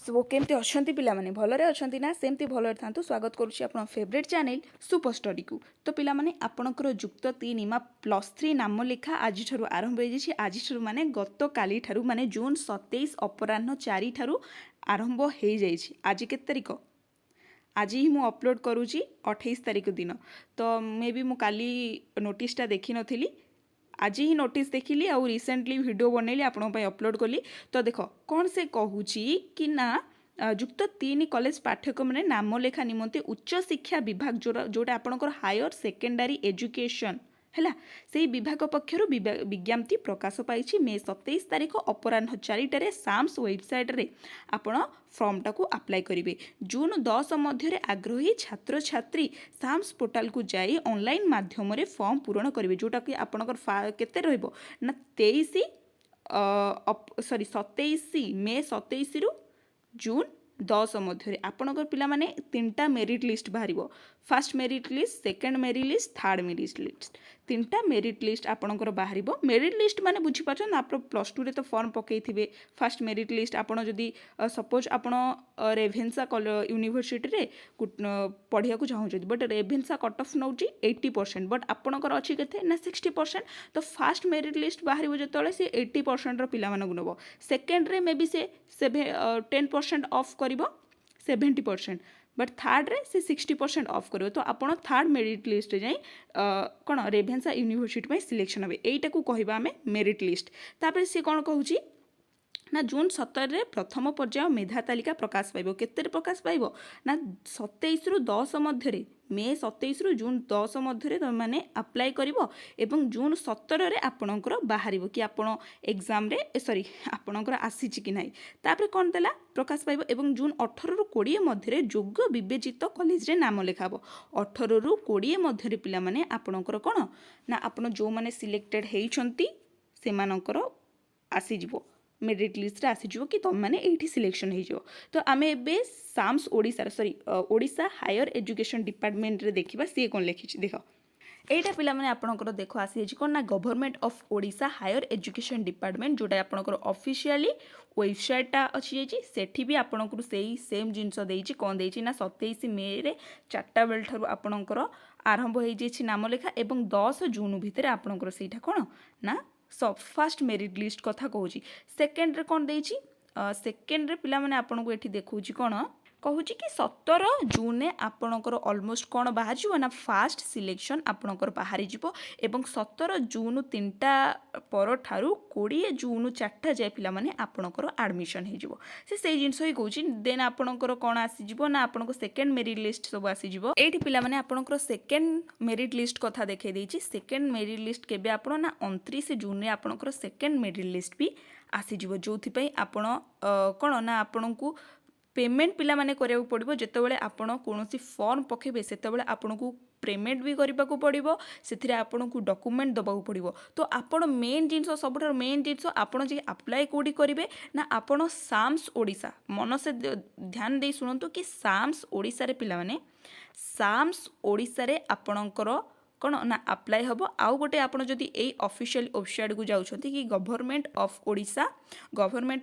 सो केमती अच्छी पिलाने भलरे अच्छा ना सेमती भलरे था स्वागत करुच्ची आप फेवरेट चैनल सुपर स्टडी को। तो पिलाने आपणकर जुक्त 3 +3 नाम लेखा आज आरंभ हो आज माने गत काली ठारू माने जून 27 अपराह्न 4 ठारू आरंभ हो जाए। आज के तारीख आज ही मु अपलोड करुच्ची 28 तारीख दिन। तो मे भी मु काली नोटिसटा देखी नथिली आज ही नोटिस देखिली आउ रिसेंटली वीडियो बनैली आपन अपलोड कली। तो देख कौन से कहूची कि ना जुक्त 3 कॉलेज पाठ्यक्रम में नाम लेखा निमंते उच्च शिक्षा विभाग जोटा आपनकर हायर सेकेंडरी एजुकेशन है से विभाग पक्षर विज्ञप्ति प्रकाश पाई मे 27 तारीख अपराह्न 4टारे साम्स वेबसाइट रे आपण फॉर्मटा को अप्लाई करेंगे। जून 10 मध्य आग्रही छात्र छात्री साम्स पोर्टाल को जाई ऑनलाइन माध्यम रे फॉर्म पूरण करेंगे जोटा कि आपणकर केते रहइबो ना 27 मे 27 रु जून 10 मध्य आपणकर पिला माने 3टा मेरिट लिस्ट बाहर। First merit list, second merit list, third merit list 3टा मेरिट लिस्ट आपणकर बाहर। मेरिट लिस्ट माने बुझी पाछन आप +2 रे तो फॉर्म पकई थिबे। फास्ट मेरिट लिस्ट आपण जदी सपोज आपण रेभेन्सा यूनिवर्सिटी रे पढ़िया को चाहूँ but रेभेन्सा cut off now 80% but आपणकर अच्छी केते ना 60%। तो फास्ट मेरिट लिस्ट बाहर जो से 80% रो पिला मानक नब। सेकेंड रे मे बी से 10% ऑफ करिवो 70% बट थर्ड रे से 60% ऑफ करिवो। तो आपण थर्ड मेरिट लिस्ट जाई कौन रेभेन्सा यूनिवर्सिटी में सिलेक्शन हे एटा को कहबा आमे मेरिट लिस्ट। तापर से कौन कहूची ना जून 17 रे प्रथम पर्याय मेधा तालिका प्रकाश पाइबो। केते प्रकाश पाइबो ना 27 रु 10 मध्य मे 27 रु जून 10 मध्य तुम मैंने अप्लाई करिवो एवं जून 17 रे आपणकर बाहरिबो कि आपण एग्जाम रे सॉरी आपणकर आसीची कि नाही। तापर कोन देला प्रकाश पाइबो एवं जून 18 रु 20 मध्य योग्य विवेचित कॉलेज रे नाम लेखाबो। 18 रु 20 मध्य पिला माने आपणकर कोन ना आपण जो माने सिलेक्टेड हेइछंती से मानकर आसी जिवो मेरिट लिस्ट रे आसीजिवो कि तुम मैंने ये सिलेक्शन हो। तो आम e SAMS Odisha sorry Odisha higher education department रे देखिबा सी कौन लिखी देख एटा पिला माने आपनकर देख आसी कौन ना government of Odisha higher education department जोटा आपनकर ऑफिशियली वेबसाइटा अच्छी जाइए सेठी भी आपनकर सेही सेम जिनस देइछि कौन देइछि ना 27 मे रे 4टा बेल ठारू आपनकर आरंभ हो जाइछि नाम लेखा एवं 10 जून भितर आपनकर सेठा कौन ना सब फास्ट मेरिट लिस्ट कथा कहूँ। सेकेंड रे कौन देइछि सेकेंड रे पिला माने आपन को एठी देखौछि कौन कहूँ कि 17 जून ने आपणकर ऑलमोस्ट कौन बाहर जीवो ना फास्ट सिलेक्शन आपणकर बाहर जीवो एवं 17 जून 3टा पर ठारू 20 जून 4टा जाए पिला माने आपणकर एडमिशन हो जीवो से जिनस ही कहूँ। देन आपणकर कौन आसी जीवो ना आपणकर सेकेंड मेरिट लिस्ट सब आसी जीवो। एठी पिला माने आपणकर सेकेंड मेरिट लिस्ट कथा देखै देइछि। सेकेंड मेरिट लिस्ट केबे आपण ना 29 जून रे आपणकर सेकेंड मेरिट लिस्ट भी आसी जीवो जोथि पई आपण कौन ना आपणकू पेमेंट पिला माने करिया पड़िबो। जेतेबेले आपण कोनोसी फॉर्म पकेबे सेतेबेले आपणकू पेमेंट भी करबा को पड़िबो सेथिरे आपणकू डॉक्यूमेंट दबा को पड़िबो। तो आपण मेन जिंस सबुठार मेन जिंस आपण जे अप्लाई कोडी करिवे ना आपण साम्स ओडिशा मन से ध्यान दे सुनंतु कि साम्स ओडिशा रे पिला माने साम्स ओडिशा रे आपणकर कौन ना अप्लाई हम। आउ गोटे आपड़ जदि यही ऑफिशियल वेबसाइट को जाउछंती कि government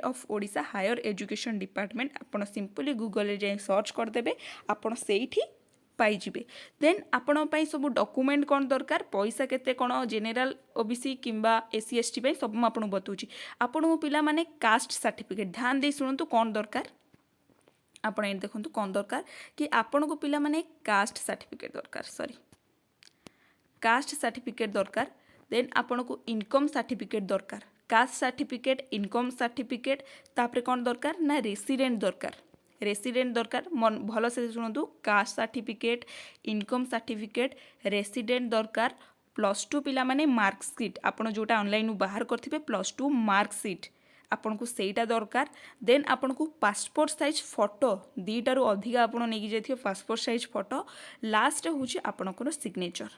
of Odisha higher education department आपण सिंपली गूगल रे जाई सर्च करदेबे आपण सेठी पाइजिबे। देन आपण पई सब डॉक्यूमेंट कौन दरकार पैसा केते कौन जेनेराल ओबीसी किंबा एससी एसटी पई सब म आपण बतौची। आपण पिला माने कास्ट सर्टिफिकेट ध्यान दे सुनंतु कौन दरकार आपण ए देखंतु कौन दरकार कि आपण को पिला माने कास्ट सर्टिफिकेट दरकार सॉरी कास्ट सर्टिफिकेट दरकार। देन आपन को इनकम सर्टिफिकेट दरकार कास्ट सर्टिफिकेट इनकम सर्टिफिकेट तापर कौन दरकार ना रेसिडेंट दरकार मन भल से शुणु caste certificate income certificate resident दरकार +2 पिला माने मार्कशीट आपन जोटा ऑनलाइन बाहर करथिबे +2 मार्कशीट आपन को सेटा दरकार। देन आपन को पासपोर्ट साइज फोटो 2टा रु अधिक आपन नेकी जाइथियो पासपोर्ट साइज फोटो लास्ट होची आपन को सिग्नेचर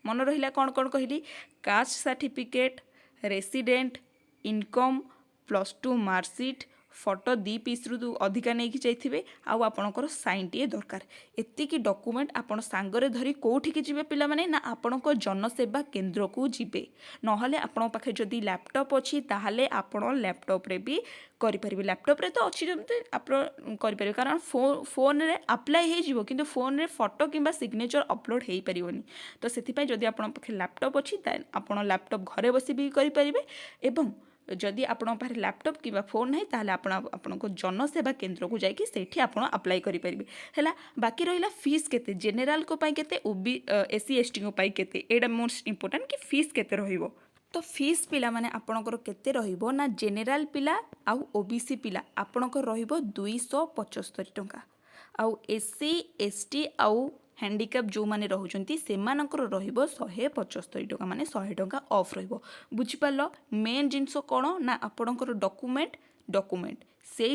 मन रहिला कौन कौन कहली caste certificate resident income +2 marksheet photo 2 ପିସ୍ରୁ ଅଧିକା ନେଇକି ଯାଇଥିବେ ଆଉ ଆପଣଙ୍କର ସାଇନ୍ଟିଏ ଦରକାର। ଏତିକି ଡକୁମେଣ୍ଟ ଆପଣ ସାଙ୍ଗରେ ଧରି କେଉଁଠିକି ଯିବେ ପିଲାମାନେ ନା ଆପଣଙ୍କ ଜନସେବା କେନ୍ଦ୍ରକୁ ଯିବେ। ନହେଲେ ଆପଣଙ୍କ ପାଖେ ଯଦି ଲ୍ୟାପଟପ୍ ଅଛି ତାହେଲେ ଆପଣ ଲ୍ୟାପଟପ୍ରେ ବି କରିପାରିବେ। ଲ୍ୟାପଟପ୍ରେ ତ ଅଛି ଯେମିତି ଆପଣ କରିପାରିବେ, କାରଣ ଫୋନ୍ରେ ଆପ୍ଲାଏ ହେଇଯିବ କିନ୍ତୁ ଫୋନ୍ରେ ଫଟୋ କିମ୍ବା ସିଗ୍ନେଚର ଅପଲୋଡ଼ ହେଇପାରିବନି। ତ ସେଥିପାଇଁ ଯଦି ଆପଣଙ୍କ ପାଖେ ଲ୍ୟାପଟପ୍ ଅଛି ତାହେଲେ ଆପଣ ଲ୍ୟାପଟପ୍ ଘରେ ବସି ବି କରିପାରିବେ। ଏବଂ ଯଦି ଆପଣଙ୍କ ପାଖରେ ଲ୍ୟାପଟପ୍ କିମ୍ବା ଫୋନ୍ ନାହିଁ ତାହେଲେ ଆପଣ ଆପଣଙ୍କ ଜନସେବା କେନ୍ଦ୍ରକୁ ଯାଇକି ସେଇଠି ଆପଣ ଆପ୍ଲାଏ କରିପାରିବେ। ହେଲା, ବାକି ରହିଲା ଫିସ୍ କେତେ, ଜେନେରାଲଙ୍କ ପାଇଁ କେତେ, SC STଙ୍କ ପାଇଁ କେତେ, ଏଇଟା ମୋଷ୍ଟ ଇମ୍ପୋର୍ଟାଣ୍ଟ କି ଫିସ୍ କେତେ ରହିବ। ତ ଫିସ୍ ପିଲାମାନେ ଆପଣଙ୍କର କେତେ ରହିବ ନା ଜେନେରାଲ ପିଲା ଆଉ OBC ପିଲା ଆପଣଙ୍କର ରହିବ 275 ଟଙ୍କା। ଆଉ SC ST ଆଉ ହ୍ୟାଣ୍ଡିକ୍ୟାପ୍ ଯେଉଁମାନେ ରହୁଛନ୍ତି ସେମାନଙ୍କର ରହିବ 175 ଟଙ୍କା, ମାନେ 100 ଟଙ୍କା ଅଫ୍ ରହିବ। ବୁଝିପାରିଲ? ମେନ୍ ଜିନିଷ କ'ଣ ନା ଆପଣଙ୍କର ଡକୁମେଣ୍ଟ ସେଇ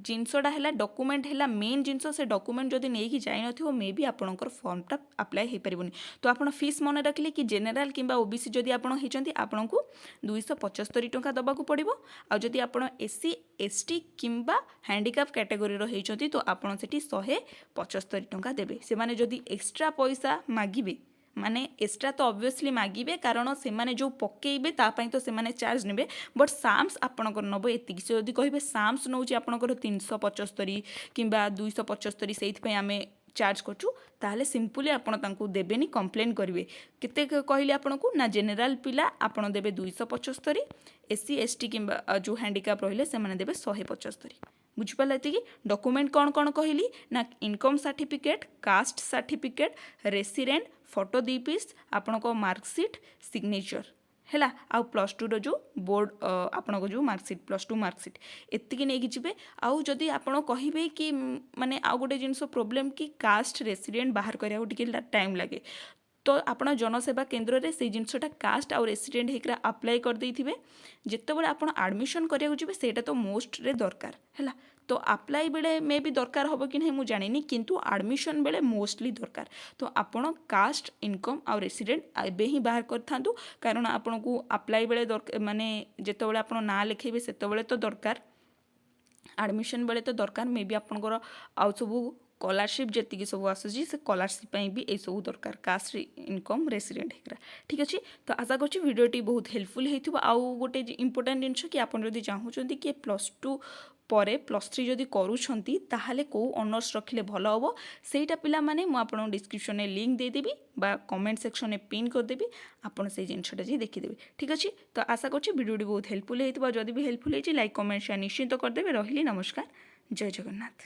ଜିନିଷଟା ହେଲା, ଡକୁମେଣ୍ଟ ହେଲା ମେନ୍ ଜିନିଷ। ସେ ଡକୁମେଣ୍ଟ ଯଦି ନେଇକି ଯାଇନଥିବ ମେ ବି ଆପଣଙ୍କର ଫର୍ମଟା ଆପ୍ଲାଏ ହେଇପାରିବନି। ତ ଆପଣ ଫିସ୍ ମନେ ରଖିଲେ କି ଜେନେରାଲ କିମ୍ବା OBC ଯଦି ଆପଣ ହେଇଛନ୍ତି ଆପଣଙ୍କୁ 275 ଟଙ୍କା ଦେବାକୁ ପଡ଼ିବ। ଆଉ ଯଦି ଆପଣ SC ST କିମ୍ବା ହ୍ୟାଣ୍ଡିକ୍ୟାପ୍ କ୍ୟାଟେଗୋରିର ହେଇଛନ୍ତି ତ ଆପଣ ସେଠି 175 ଟଙ୍କା ଦେବେ। ସେମାନେ ଯଦି ଏକ୍ସଟ୍ରା ପଇସା ମାଗିବେ, ମାନେ ଏକ୍ସଟ୍ରା ତ ଅବଭିୟସଲି ମାଗିବେ କାରଣ ସେମାନେ ଯେଉଁ ପକେଇବେ ତା ପାଇଁ ତ ସେମାନେ ଚାର୍ଜ ନେବେ, ବଟ୍ ସାମ୍ସ ଆପଣଙ୍କର ନେବ ଏତିକି। ସେ ଯଦି କହିବେ ସାମ୍ସ ନେଉଛି ଆପଣଙ୍କର 375 କିମ୍ବା 275 ସେଇଥିପାଇଁ ଆମେ ଚାର୍ଜ କରୁଛୁ, ତାହେଲେ ସିମ୍ପଲି ଆପଣ ତାଙ୍କୁ ଦେବେନି, କମ୍ପ୍ଲେନ୍ କରିବେ। କେତେ କହିଲେ ଆପଣଙ୍କୁ ନା ଜେନେରାଲ ପିଲା ଆପଣ ଦେବେ 275, SC ST କିମ୍ବା ଯେଉଁ ହ୍ୟାଣ୍ଡିକ୍ୟାପ୍ ରହିଲେ ସେମାନେ ଦେବେ 175। ବୁଝିପାରିଲେ? ଏତିକି ଡକୁମେଣ୍ଟ କ'ଣ କ'ଣ କହିଲି ନା income certificate, caste certificate, resident, photo 2 piece, ଆପଣଙ୍କ ମାର୍କସିଟ୍, ସିଗ୍ନେଚର। ହେଲା, ଆଉ +2ର ଯେଉଁ ବୋର୍ଡ଼ ଆପଣଙ୍କ ଯେଉଁ ମାର୍କସିଟ୍, +2 ମାର୍କସିଟ୍ ଏତିକି ନେଇକି ଯିବେ। ଆଉ ଯଦି ଆପଣ କହିବେ କି ମାନେ ଆଉ ଗୋଟେ ଜିନିଷ ପ୍ରୋବ୍ଲେମ୍ କି କାଷ୍ଟ ରେସିଡେଣ୍ଟ ବାହାର କରିବାକୁ ଟିକେ ଟାଇମ୍ ଲାଗେ, ତ ଆପଣ ଜନସେବା କେନ୍ଦ୍ରରେ ସେଇ ଜିନିଷଟା କାଷ୍ଟ ଆଉ ରେସିଡେଣ୍ଟ ହେଇକି ଆପ୍ଲାଏ କରିଦେଇଥିବେ। ଯେତେବେଳେ ଆପଣ ଆଡ଼ମିସନ୍ କରିବାକୁ ଯିବେ ସେଇଟା ତ ମୋଷ୍ଟରେ ଦରକାର। ହେଲା, ତ ଆପ୍ଲାଏ ବେଳେ ମେ ବି ଦରକାର ହେବ କି ନାହିଁ ମୁଁ ଜାଣିନି, କିନ୍ତୁ ଆଡ଼ମିସନ୍ ବେଳେ ମୋଷ୍ଟଲି ଦରକାର। ତ ଆପଣ କାଷ୍ଟ, ଇନକମ୍ ଆଉ ରେସିଡେଣ୍ଟ ଏବେ ହିଁ ବାହାର କରିଥାନ୍ତୁ, କାରଣ ଆପଣଙ୍କୁ ଆପ୍ଲାଏ ବେଳେ ମାନେ ଯେତେବେଳେ ଆପଣ ନାଁ ଲେଖେଇବେ ସେତେବେଳେ ତ ଦରକାର, ଆଡ଼ମିସନ୍ ବେଳେ ତ ଦରକାର। ମେ ବି ଆପଣଙ୍କର ଆଉ ସବୁ ସ୍କଲାରସିପ୍ ଯେତିକି ସବୁ ଆସୁଛି ସେ ସ୍କଲାରସିପ୍ ପାଇଁ ବି ଏଇସବୁ ଦରକାର, କାଷ୍ଟ, ଇନକମ୍, ରେସିଡେଣ୍ଟ ହେଇଗଲା। ଠିକ୍ ଅଛି, ତ ଆଶା କରୁଛି ଭିଡ଼ିଓଟି ବହୁତ ହେଲ୍ପଫୁଲ୍ ହେଇଥିବ। ଆଉ ଗୋଟେ ଇମ୍ପୋର୍ଟାଣ୍ଟ ଜିନିଷ କି ଆପଣ ଯଦି ଚାହୁଁଛନ୍ତି କି +2 ପରେ +3 ଯଦି କରୁଛନ୍ତି ତାହେଲେ କେଉଁ ଅନର୍ସ ରଖିଲେ ଭଲ ହେବ, ସେଇଟା ପିଲାମାନେ ମୁଁ ଆପଣଙ୍କୁ ଡିସ୍କ୍ରିପ୍ସନରେ ଲିଙ୍କ୍ ଦେଇଦେବି ବା କମେଣ୍ଟ ସେକ୍ସନରେ ପିନ୍ କରିଦେବି, ଆପଣ ସେଇ ଜିନିଷଟା ଯାଇ ଦେଖିଦେବେ। ଠିକ୍ ଅଛି, ତ ଆଶା କରୁଛି ଭିଡ଼ିଓଟି ବହୁତ ହେଲ୍ପଫୁଲ୍ ହେଇଥିବ। ଯଦି ବି ହେଲ୍ପଫୁଲ୍ ହେଇଛି ଲାଇକ୍, କମେଣ୍ଟ, ସେୟାର ନିଶ୍ଚିତ କରିଦେବେ। ରହିଲି, ନମସ୍କାର, ଜୟ ଜଗନ୍ନାଥ।